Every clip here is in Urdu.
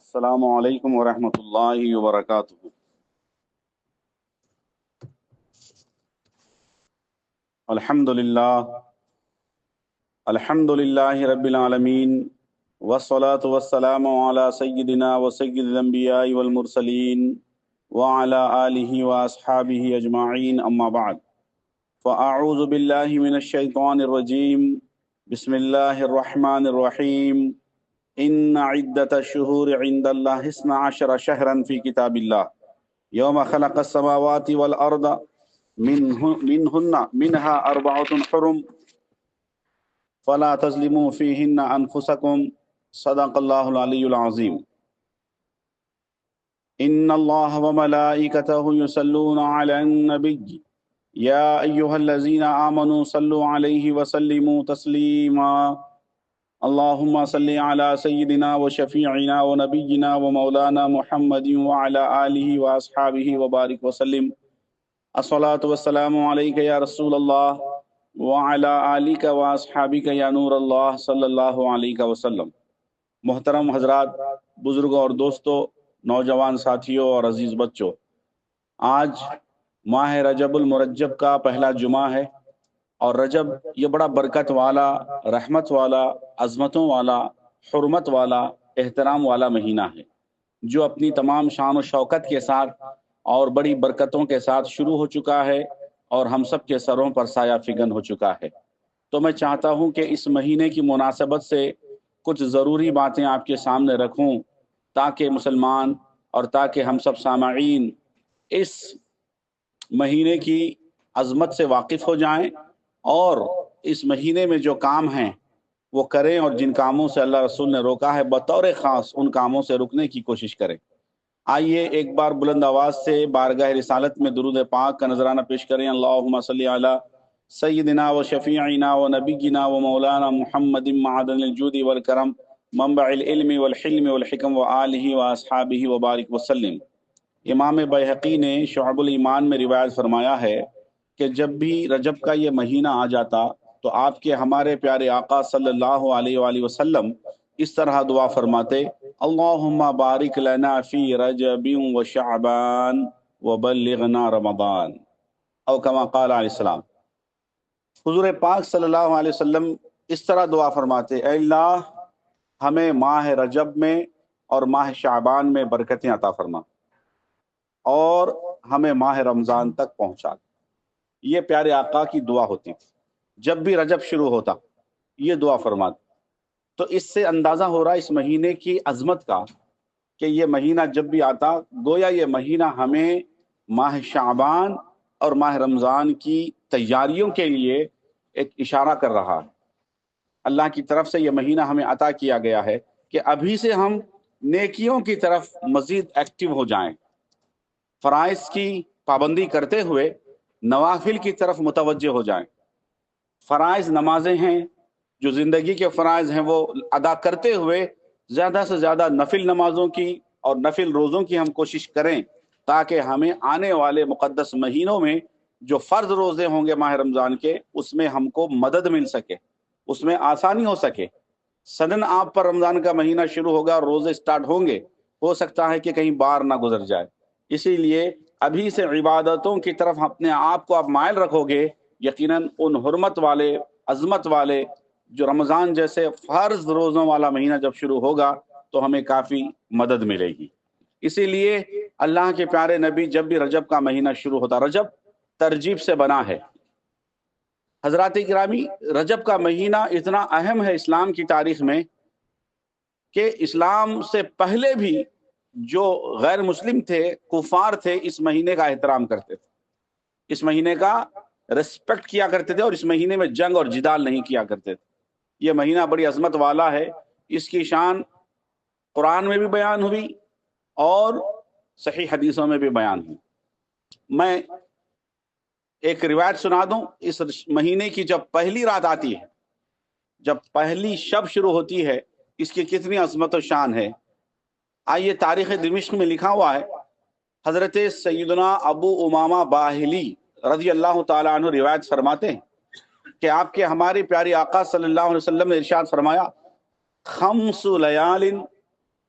السلام علیکم ورحمۃ اللہ وبرکاتہ۔ الحمد للہ رب العالمین، والصلاة والسلام علی سیدنا و سید الانبیاء والمرسلین وعلی آلہ واصحابہ اجمعین، اما بعد فاعوذ باللہ من الشیطان الرجیم، بسم اللہ الرحمن الرحیم۔ ان عدت الشہور عند اللہ 12 شہرا فی کتاب اللہ یوم خلق السماوات والارض منها 4 حرم فلا تظلموا فیہن انفسکم، صدق اللہ العلی العظیم۔ ان اللہ وملائکتہ یصلون علی النبی یا ایہا الذین آمنوا صلوا علیہ وسلموا تسلیما، اللہم صلی علی سیدنا و شفیعنا و نبینا و مولانا محمد وعلی آلہ واصحابہ وبارک وسلم۔ الصلاۃ والسلام علیک یا رسول اللہ وعلی آلک واصحابک یا نور اللہ صلی اللہ علیہ وسلم۔ محترم حضرات، بزرگوں اور دوستوں، نوجوان ساتھیوں اور عزیز بچوں، آج ماہ رجب المرجب کا پہلا جمعہ ہے، اور رجب یہ بڑا برکت والا، رحمت والا، عظمتوں والا، حرمت والا، احترام والا مہینہ ہے، جو اپنی تمام شان و شوکت کے ساتھ اور بڑی برکتوں کے ساتھ شروع ہو چکا ہے اور ہم سب کے سروں پر سایہ فگن ہو چکا ہے۔ تو میں چاہتا ہوں کہ اس مہینے کی مناسبت سے کچھ ضروری باتیں آپ کے سامنے رکھوں، تاکہ مسلمان اور تاکہ ہم سب سامعین اس مہینے کی عظمت سے واقف ہو جائیں اور اس مہینے میں جو کام ہیں وہ کریں، اور جن کاموں سے اللہ رسول نے روکا ہے بطور خاص ان کاموں سے رکنے کی کوشش کریں۔ آئیے ایک بار بلند آواز سے بارگاہ رسالت میں درود پاک کا نذرانہ پیش کریں۔ اللہم صلی علی سیدنا و شفیعنا و نبینا و مولانا محمد معدن الجود والکرم منبع العلم والحلم والحکم و آلہ و اصحابہ وبارک وسلم۔ امام بیہقی نے شعب الایمان میں روایت فرمایا ہے کہ جب بھی رجب کا یہ مہینہ آ جاتا تو آپ کے ہمارے پیارے آقا صلی اللہ علیہ وآلہ وسلم اس طرح دعا فرماتے: اللہم بارک لنا فی رجب و شعبان وبلغنا رمضان، او کما قال علیہ السلام۔ حضور پاک صلی اللہ علیہ وسلم اس طرح دعا فرماتے: اے اللہ، ہمیں ماہ رجب میں اور ماہ شعبان میں برکتیں عطا فرما، اور ہمیں ماہ رمضان تک پہنچا۔ یہ پیارے آقا کی دعا ہوتی تھی، جب بھی رجب شروع ہوتا یہ دعا فرماتے۔ تو اس سے اندازہ ہو رہا ہے اس مہینے کی عظمت کا، کہ یہ مہینہ جب بھی آتا گویا یہ مہینہ ہمیں ماہ شعبان اور ماہ رمضان کی تیاریوں کے لیے ایک اشارہ کر رہا ہے۔ اللہ کی طرف سے یہ مہینہ ہمیں عطا کیا گیا ہے کہ ابھی سے ہم نیکیوں کی طرف مزید ایکٹیو ہو جائیں، فرائض کی پابندی کرتے ہوئے نوافل کی طرف متوجہ ہو جائیں۔ فرائض نمازیں ہیں، جو زندگی کے فرائض ہیں وہ ادا کرتے ہوئے زیادہ سے زیادہ نفل نمازوں کی اور نفل روزوں کی ہم کوشش کریں، تاکہ ہمیں آنے والے مقدس مہینوں میں جو فرض روزے ہوں گے ماہ رمضان کے، اس میں ہم کو مدد مل سکے، اس میں آسانی ہو سکے۔ سڈن آپ پر رمضان کا مہینہ شروع ہوگا اور روزے سٹارٹ ہوں گے، ہو سکتا ہے کہ کہیں بار نہ گزر جائے۔ اسی لیے ابھی سے عبادتوں کی طرف اپنے آپ کو آپ مائل رکھو گے، یقیناً ان حرمت والے، عظمت والے جو رمضان جیسے فرض روزوں والا مہینہ جب شروع ہوگا تو ہمیں کافی مدد ملے گی۔ اسی لیے اللہ کے پیارے نبی جب بھی رجب کا مہینہ شروع ہوتا، رجب ترجیب سے بنا ہے۔ حضرات گرامی، رجب کا مہینہ اتنا اہم ہے اسلام کی تاریخ میں کہ اسلام سے پہلے بھی جو غیر مسلم تھے، کفار تھے، اس مہینے کا احترام کرتے تھے، اس مہینے کا ریسپیکٹ کیا کرتے تھے، اور اس مہینے میں جنگ اور جدال نہیں کیا کرتے تھے۔ یہ مہینہ بڑی عظمت والا ہے، اس کی شان قرآن میں بھی بیان ہوئی اور صحیح حدیثوں میں بھی بیان ہوئی۔ میں ایک روایت سنا دوں۔ اس مہینے کی جب پہلی رات آتی ہے، جب پہلی شب شروع ہوتی ہے، اس کی کتنی عظمت و شان ہے۔ آئیے، تاریخ دمشق میں لکھا ہوا ہے، حضرت سیدنا ابو امامہ باہلی رضی اللہ تعالیٰ عنہ روایت فرماتے ہیں کہ آپ کے ہمارے پیارے آقا صلی اللہ علیہ وسلم نے ارشاد فرمایا: خمس لیال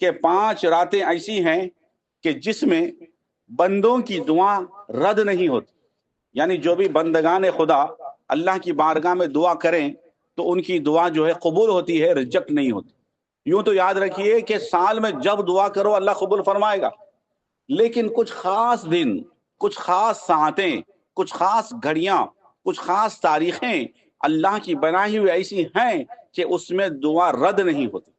کہ 5 راتیں ایسی ہیں کہ جس میں بندوں کی دعا رد نہیں ہوتی. یعنی جو بھی بندگان خدا اللہ کی بارگاہ میں دعا کریں تو ان کی دعا جو ہے قبول ہوتی ہے، ریجیکٹ نہیں ہوتی. یوں تو یاد رکھیے کہ سال میں جب دعا کرو اللہ قبول فرمائے گا، لیکن کچھ خاص دن، کچھ خاص ساعتیں، کچھ خاص گھڑیاں، کچھ خاص تاریخیں اللہ کی بنائی ہوئی ایسی ہیں کہ اس میں دعا رد نہیں ہوتی.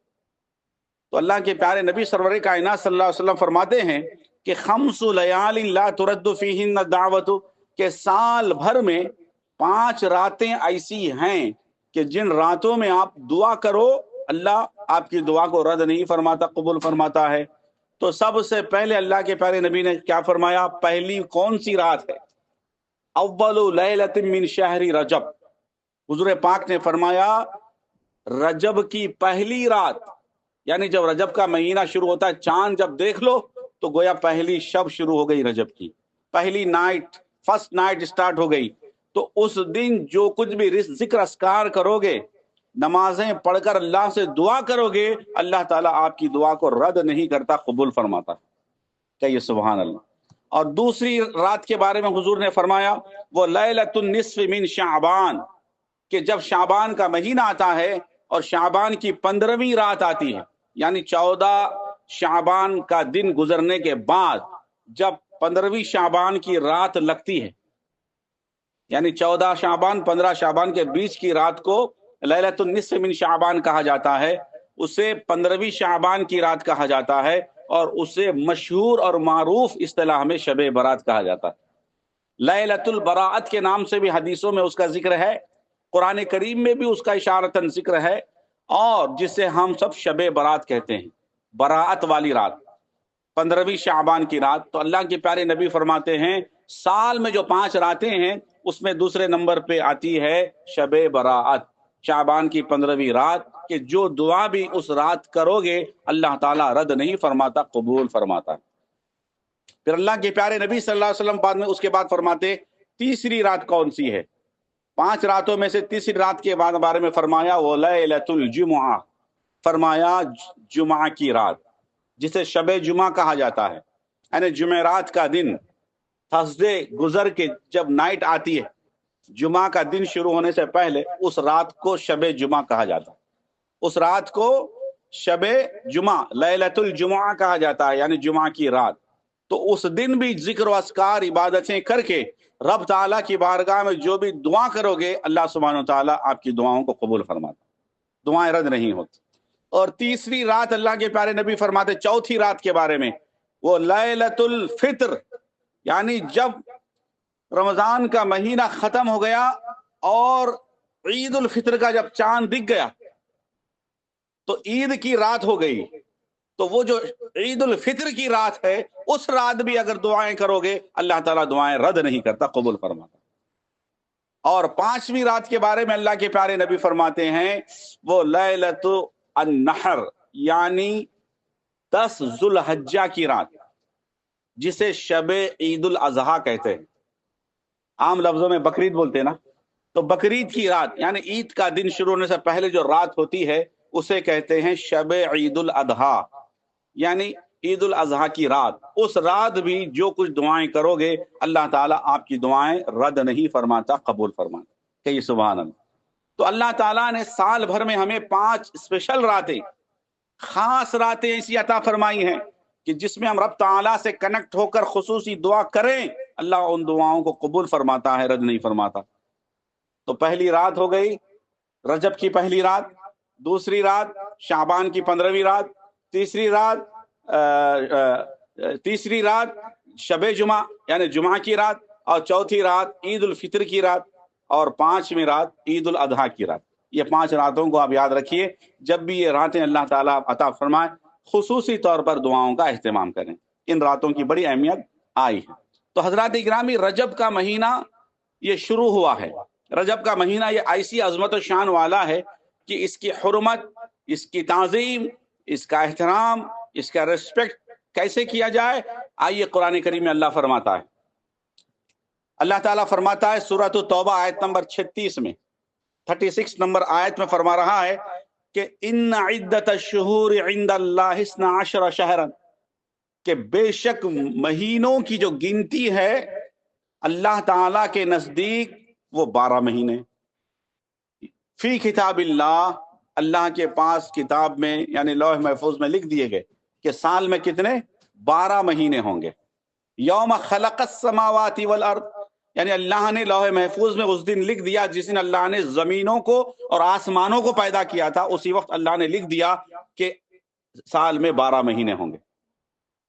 تو اللہ کے پیارے نبی سرور کائنات صلی اللہ علیہ وسلم فرماتے ہیں کہ 5 لیال لا ترد فیہن الدعوت، کہ سال بھر میں 5 راتیں ایسی ہیں کہ جن راتوں میں آپ دعا کرو اللہ آپ کی دعا کو رد نہیں فرماتا، قبول فرماتا ہے. تو سب سے پہلے اللہ کے پیارے نبی نے کیا فرمایا؟ پہلی کون سی رات ہے؟ اول لیلۃ من شہر رجب. حضور پاک نے فرمایا رجب کی پہلی رات، یعنی جب رجب کا مہینہ شروع ہوتا ہے، چاند جب دیکھ لو تو گویا پہلی شب شروع ہو گئی، رجب کی پہلی نائٹ، فرسٹ نائٹ سٹارٹ ہو گئی. تو اس دن جو کچھ بھی ذکر اذکار کرو گے، نمازیں پڑھ کر اللہ سے دعا کرو گے، اللہ تعالیٰ آپ کی دعا کو رد نہیں کرتا، قبول فرماتا. کہیے سبحان اللہ. اور دوسری رات کے بارے میں حضور نے فرمایا وہ لیلۃ النصف من شعبان، کہ جب شعبان کا مہینہ آتا ہے اور شعبان کی 15ویں رات آتی ہے، یعنی 14 شعبان کا دن گزرنے کے بعد جب 15ویں شعبان کی رات لگتی ہے، یعنی 14 شعبان 15 شعبان کے بیچ کی رات کو لیلۃ النصف من شعبان کہا جاتا ہے، اسے 15ویں شعبان کی رات کہا جاتا ہے، اور اسے مشہور اور معروف اصطلاح میں شب برات کہا جاتا ہے. لیلۃ البراءت کے نام سے بھی حدیثوں میں اس کا ذکر ہے، قرآن کریم میں بھی اس کا اشارتاً ذکر ہے، اور جسے ہم سب شب برات کہتے ہیں، براءت والی رات، 15ویں شعبان کی رات. تو اللہ کے پیارے نبی فرماتے ہیں سال میں جو 5 راتیں ہیں اس میں دوسرے نمبر پہ آتی ہے شب براءت، شعبان کی 15ویں رات، کہ جو دعا بھی اس رات کرو گے اللہ تعالیٰ رد نہیں فرماتا، قبول فرماتا. پھر اللہ کے پیارے نبی صلی اللہ علیہ وسلم بعد میں اس کے بعد فرماتے تیسری رات کون سی ہے؟ 5 راتوں میں سے تیسری رات کے بعد بارے میں فرمایا وہ لیلۃ الجمعہ، فرمایا جمعہ کی رات، جسے شب جمعہ کہا جاتا ہے. یعنی جمعرات کا دن، تھرسڈے گزر کے جب نائٹ آتی ہے، جمعہ کا دن شروع ہونے سے پہلے اس رات کو شب جمعہ کہا جاتا ہے. اس رات کو شب جمعہ، لیلۃ الجمعہ کہا جاتا ہے، یعنی جمعہ کی رات. تو اس دن بھی ذکر و اذکار عبادتیں کر کے رب تعالیٰ کی بارگاہ میں جو بھی دعا کرو گے اللہ سبحانہ و تعالیٰ آپ کی دعاؤں کو قبول فرماتا، دعائیں رد نہیں ہوتی. اور تیسری رات اللہ کے پیارے نبی فرماتے چوتھی رات کے بارے میں وہ لیلۃ الفطر، یعنی جب رمضان کا مہینہ ختم ہو گیا اور عید الفطر کا جب چاند دکھ گیا تو عید کی رات ہو گئی. تو وہ جو عید الفطر کی رات ہے اس رات بھی اگر دعائیں کرو گے اللہ تعالیٰ دعائیں رد نہیں کرتا، قبول فرماتا. اور 5ویں رات کے بارے میں اللہ کے پیارے نبی فرماتے ہیں وہ لیلۃ النحر، یعنی 10 ذو الحجہ کی رات، جسے شب عید الاضحیٰ کہتے ہیں. عام لفظوں میں بقرعید بولتے ہیں نا، تو بقرعید کی رات یعنی عید کا دن شروع ہونے سے پہلے جو رات ہوتی ہے اسے کہتے ہیں شب عید الاضحیٰ، یعنی عید الاضحیٰ کی رات. اس رات بھی جو کچھ دعائیں کرو گے اللہ تعالیٰ آپ کی دعائیں رد نہیں فرماتا، قبول فرماتا. کہیے سبحان اللہ. تو اللہ تعالیٰ نے سال بھر میں ہمیں 5 اسپیشل راتیں، خاص راتیں ایسی عطا فرمائی ہیں کہ جس میں ہم رب تعالیٰ سے کنیکٹ ہو کر خصوصی دعا کریں اللہ ان دعاؤں کو قبول فرماتا ہے، رد نہیں فرماتا. تو پہلی رات ہو گئی رجب کی پہلی رات، دوسری رات شعبان کی 15ویں رات، تیسری رات شب جمعہ یعنی جمعہ کی رات، اور چوتھی رات عید الفطر کی رات، اور 5ویں رات عید الاضحیٰ کی رات. یہ 5 راتوں کو آپ یاد رکھیے. جب بھی یہ راتیں اللہ تعالیٰ عطا فرمائے خصوصی طور پر دعاؤں کا اہتمام کریں، ان راتوں کی بڑی اہمیت آئی ہے. تو حضرات گرامی رجب کا مہینہ یہ شروع ہوا ہے. رجب کا مہینہ یہ ایسی عظمت و شان والا ہے کہ اس کی حرمت، اس کی تعظیم، اس کا احترام، اس کا ریسپیکٹ کیسے کیا جائے. آئیے قرآن کریم میں اللہ فرماتا ہے، اللہ تعالیٰ فرماتا ہے سورۃ التوبہ آیت نمبر 36 میں، 36 نمبر آیت میں فرما رہا ہے کہ ان عدت الشہور عند اللہ 12 شہرا، کہ بے شک مہینوں کی جو گنتی ہے اللہ تعالی کے نزدیک وہ 12 مہینے، فی کتاب اللہ، اللہ کے پاس کتاب میں یعنی لوح محفوظ میں لکھ دیے گئے کہ سال میں کتنے 12 مہینے ہوں گے۔ یوم خلق السماوات والارض، یعنی اللہ نے لوح محفوظ میں اس دن لکھ دیا جس دن اللہ نے زمینوں کو اور آسمانوں کو پیدا کیا تھا، اسی وقت اللہ نے لکھ دیا کہ سال میں 12 مہینے ہوں گے۔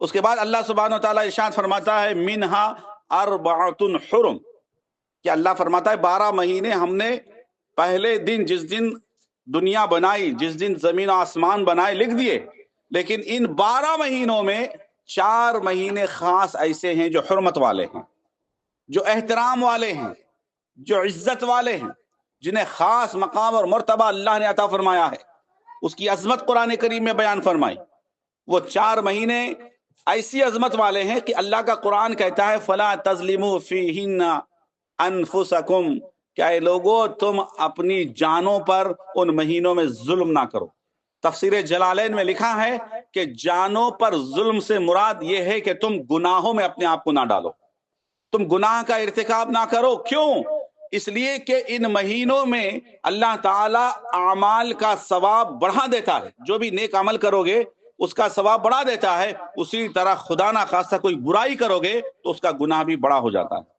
اس کے بعد اللہ سبحانہ وتعالیٰ ارشاد فرماتا ہے منہا اربعۃ حرم، کہ اللہ فرماتا ہے 12 مہینے ہم نے پہلے دن جس دن دنیا بنائی، جس دن زمین و آسمان بنائے لکھ دیے، لیکن ان 12 مہینوں میں 4 مہینے خاص ایسے ہیں جو حرمت والے ہیں، جو احترام والے ہیں، جو عزت والے ہیں، جنہیں خاص مقام اور مرتبہ اللہ نے عطا فرمایا ہے، اس کی عظمت قرآن کریم میں بیان فرمائی۔ وہ 4 مہینے ایسی عظمت والے ہیں کہ اللہ کا قرآن کہتا ہے فَلَا تَظْلِمُوا فِيهِنَّ أَنفُسَكُمْ، کہ اے لوگو تم اپنی جانوں پر ان مہینوں میں ظلم نہ کرو۔ تفسیر جلالین میں لکھا ہے کہ جانوں پر ظلم سے مراد یہ ہے کہ تم گناہوں میں اپنے آپ کو نہ ڈالو، تم گناہ کا ارتکاب نہ کرو۔ کیوں؟ اس لیے کہ ان مہینوں میں اللہ تعالی اعمال کا ثواب بڑھا دیتا ہے، جو بھی نیک عمل کرو گے اس کا ثواب بڑھا دیتا ہے، اسی طرح خدا نہ خواستہ کوئی برائی کرو گے تو اس کا گناہ بھی بڑا ہو جاتا ہے،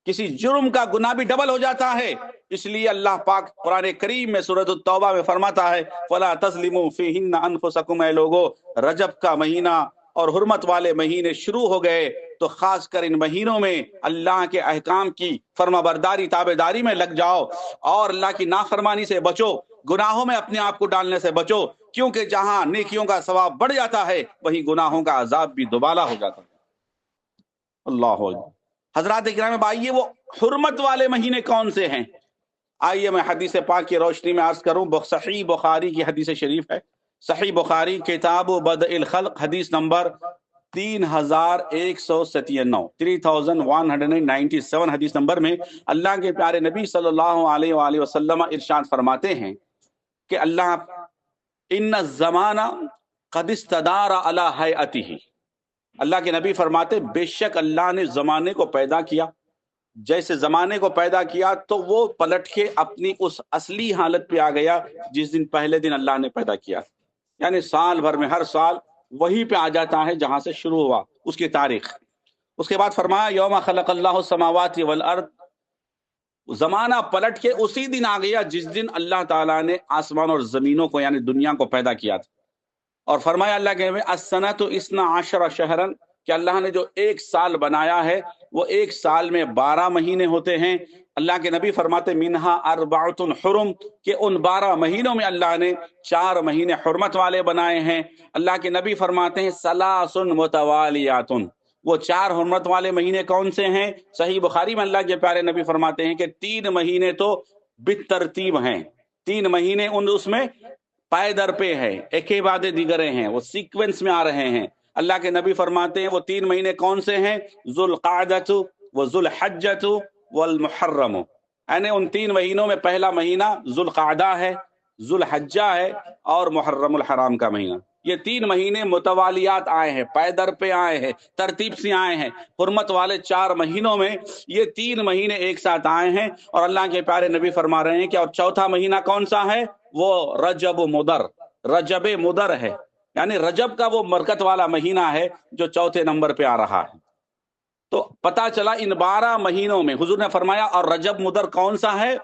کسی جرم کا گناہ بھی ڈبل ہو جاتا ہے۔ اس لیے اللہ پاک قرآن کریم میں سورۃ التوبہ میں فرماتا ہے فَلَا تَظْلِمُوا فِيهِنَّ أَنفُسَكُمْ، اے لوگو رجب کا مہینہ اور حرمت والے مہینے شروع ہو گئے تو خاص کر ان مہینوں میں اللہ کے احکام کی فرما برداری تابع داری میں لگ جاؤ اور اللہ کی نافرمانی سے بچو، گناہوں میں اپنے آپ کو ڈالنے سے بچو، کیونکہ جہاں نیکیوں کا ثواب بڑھ جاتا ہے وہیں گناہوں کا عذاب بھی دوبالا ہو جاتا ہے۔ اللہ اکبر۔ حضرات اکرام، آئیے وہ حرمت والے مہینے کون سے ہیں؟ آئیے میں حدیث پاک کی روشنی میں عرض کروں۔ صحیح بخاری کی حدیث شریف ہے، صحیح بخاری کتاب بدء الخلق حدیث نمبر 3197 3197 حدیث نمبر میں اللہ کے پیارے نبی صلی اللہ علیہ وآلہ وسلم ارشاد فرماتے ہیں کہ اللہ ان الزمان قد استدار علی ہیئتہ، اللہ کے نبی فرماتے بے شک اللہ نے زمانے کو پیدا کیا، جیسے زمانے کو پیدا کیا تو وہ پلٹ کے اپنی اس اصلی حالت پہ آ گیا جس دن پہلے دن اللہ نے پیدا کیا، یعنی سال بھر میں ہر سال وہی پہ آ جاتا ہے جہاں سے شروع ہوا اس کی تاریخ۔ اس کے بعد فرمایا یوم خلق اللہ السماوات والارض، زمانہ پلٹ کے اسی دن آ گیا جس دن اللہ تعالیٰ نے آسمان اور زمینوں کو یعنی دنیا کو پیدا کیا تھا۔ اور فرمایا اللہ کے السنۃ 12 شہرا، کہ اللہ نے جو ایک سال بنایا ہے وہ ایک سال میں 12 مہینے ہوتے ہیں۔ اللہ کے نبی فرماتے منہا اربعۃ حرم، کہ ان 12 مہینوں میں اللہ نے 4 مہینے حرمت والے بنائے ہیں۔ اللہ کے نبی فرماتے ہیں ثلاث متوالیات، وہ 4 حرمت والے مہینے کون سے ہیں؟ صحیح بخاری میں اللہ کے پیارے نبی فرماتے ہیں کہ 3 مہینے تو بالترتیب ہیں، 3 مہینے اس میں پائے در پہ ہے، ایک ہی بعد دیگرے ہیں، وہ سیکوینس میں آ رہے ہیں۔ اللہ کے نبی فرماتے ہیں وہ 3 مہینے کون سے ہیں؟ ذوالقعدۃ و ذوالحجۃ والمحرم، یعنی ان 3 مہینوں میں پہلا مہینہ ذوالقعدہ ہے، ذوالحجہ ہے اور محرم الحرام کا مہینہ۔ یہ 3 مہینے متوالیات آئے ہیں، پائے در پہ آئے ہیں، ترتیب سے آئے ہیں۔ حرمت والے 4 مہینوں میں یہ 3 مہینے ایک ساتھ آئے ہیں، اور اللہ کے پیارے نبی فرما رہے ہیں کہ اور چوتھا مہینہ کون سا ہے؟ وہ رجب مدر، رجب مدر ہے، یعنی رجب کا وہ برکت والا مہینہ ہے جو چوتھے نمبر پہ آ رہا ہے۔ تو پتا چلا ان 12 مہینوں میں حضور نے فرمایا اور رجب مدر کون سا ہے؟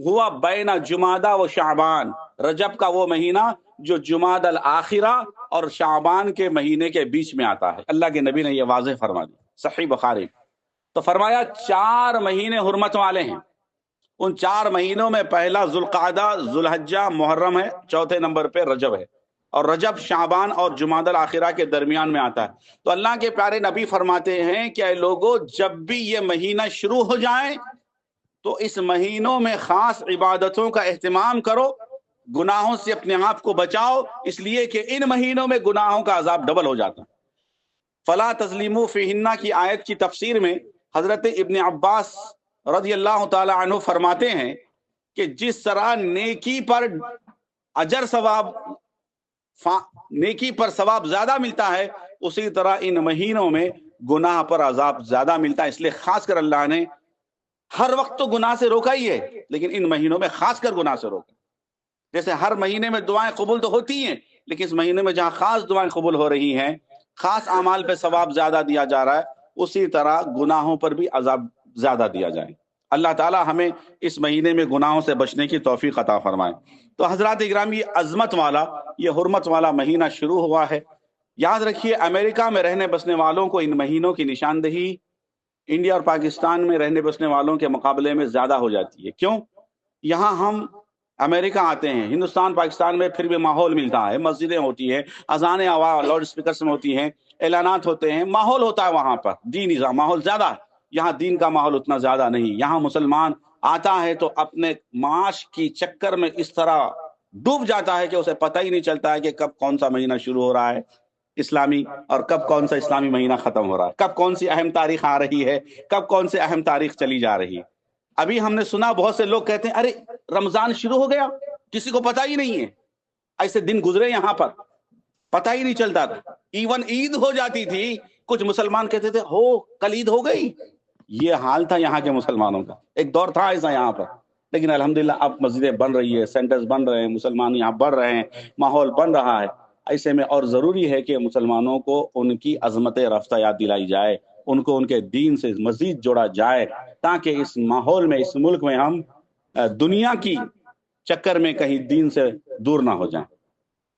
ہوا بین جمادہ و شعبان، رجب کا وہ مہینہ جو جمادى الاخرہ اور شعبان کے مہینے کے بیچ میں آتا ہے۔ اللہ کے نبی نے یہ واضح فرما دیا، صحیح بخاری۔ تو فرمایا 4 مہینے حرمت والے ہیں، ان 4 مہینوں میں پہلا ذوالقعدہ، ذوالحجہ، محرم ہے، چوتھے نمبر پہ رجب ہے، اور رجب شعبان اور جمادى الاخرہ کے درمیان میں آتا ہے۔ تو اللہ کے پیارے نبی فرماتے ہیں کہ اے لوگوں جب بھی یہ مہینہ شروع ہو جائے تو اس مہینوں میں خاص عبادتوں کا اہتمام کرو، گناہوں سے اپنے آپ کو بچاؤ، اس لیے کہ ان مہینوں میں گناہوں کا عذاب ڈبل ہو جاتا ہے۔ فلا تظلموا فیہن کی آیت کی تفسیر میں حضرت ابن عباس رضی اللہ تعالی عنہ فرماتے ہیں کہ جس طرح نیکی پر اجر ثواب نیکی پر ثواب زیادہ ملتا ہے، اسی طرح ان مہینوں میں گناہ پر عذاب زیادہ ملتا ہے. اس لیے خاص کر اللہ نے ہر وقت تو گناہ سے روکا ہی ہے، لیکن ان مہینوں میں خاص کر گناہ سے روکا. جیسے ہر مہینے میں دعائیں قبول تو ہوتی ہیں، لیکن اس مہینے میں جہاں خاص دعائیں قبول ہو رہی ہیں، خاص اعمال پہ ثواب زیادہ دیا جا رہا ہے، اسی طرح گناہوں پر بھی عذاب زیادہ دیا جائے. اللہ تعالی ہمیں اس مہینے میں گناہوں سے بچنے کی توفیق عطا فرمائے. تو حضرات اکرام، یہ عظمت والا، یہ حرمت والا مہینہ شروع ہوا ہے. یاد رکھیے امریکہ میں رہنے بسنے والوں کو ان مہینوں کی نشاندہی انڈیا اور پاکستان میں رہنے بسنے والوں کے مقابلے میں زیادہ ہو جاتی ہے. کیوں؟ یہاں ہم امریکہ آتے ہیں، ہندوستان پاکستان میں پھر بھی ماحول ملتا ہے، مسجدیں ہوتی ہیں، اذانیں لاؤڈ اسپیکرز میں ہوتی ہیں، اعلانات ہوتے ہیں، ماحول ہوتا ہے وہاں پر، دینی ماحول زیادہ. یہاں دین کا ماحول اتنا زیادہ نہیں. یہاں مسلمان آتا ہے تو اپنے معاش کی چکر میں اس طرح ڈوب جاتا ہے کہ اسے پتہ ہی نہیں چلتا ہے کہ کب کون سا مہینہ شروع ہو رہا ہے اسلامی، اور کب کون سا اسلامی مہینہ ختم ہو رہا ہے، کب کون سی اہم تاریخ آ رہی ہے، کب کون سے اہم تاریخ چلی جا رہی ہے. ابھی ہم نے سنا بہت سے لوگ کہتے ہیں ارے رمضان شروع ہو گیا، کسی کو پتہ ہی نہیں ہے. ایسے دن گزرے یہاں پر، پتہ ہی نہیں چلتا تھا. ایون عید ہو جاتی تھی، کچھ مسلمان کہتے تھے ہو کل عید ہو گئی. یہ حال تھا یہاں کے مسلمانوں کا، ایک دور تھا ایسا یہاں پر. لیکن الحمدللہ اب مسجدیں بن رہی ہے، سینٹرز بن رہے ہیں، مسلمان یہاں بڑھ رہے ہیں، ماحول بن رہا ہے. ایسے میں اور ضروری ہے کہ مسلمانوں کو ان کی عظمت رفتہ یاد دلائی جائے، ان کو ان کے دین سے مزید جوڑا جائے، تاکہ اس ماحول میں، اس ملک میں ہم دنیا کی چکر میں کہیں دین سے دور نہ ہو جائیں.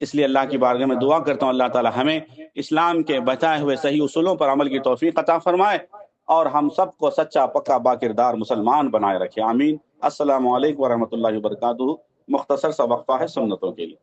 اس لیے اللہ کی بارگاہ میں دعا کرتا ہوں اللہ تعالی ہمیں اسلام کے بتائے ہوئے صحیح اصولوں پر عمل کی توفیق عطا فرمائے، اور ہم سب کو سچا پکا باکردار مسلمان بنائے رکھے. آمین. السلام علیکم ورحمۃ اللہ وبرکاتہ. مختصر سا وقفہ ہے سنتوں کے لیے.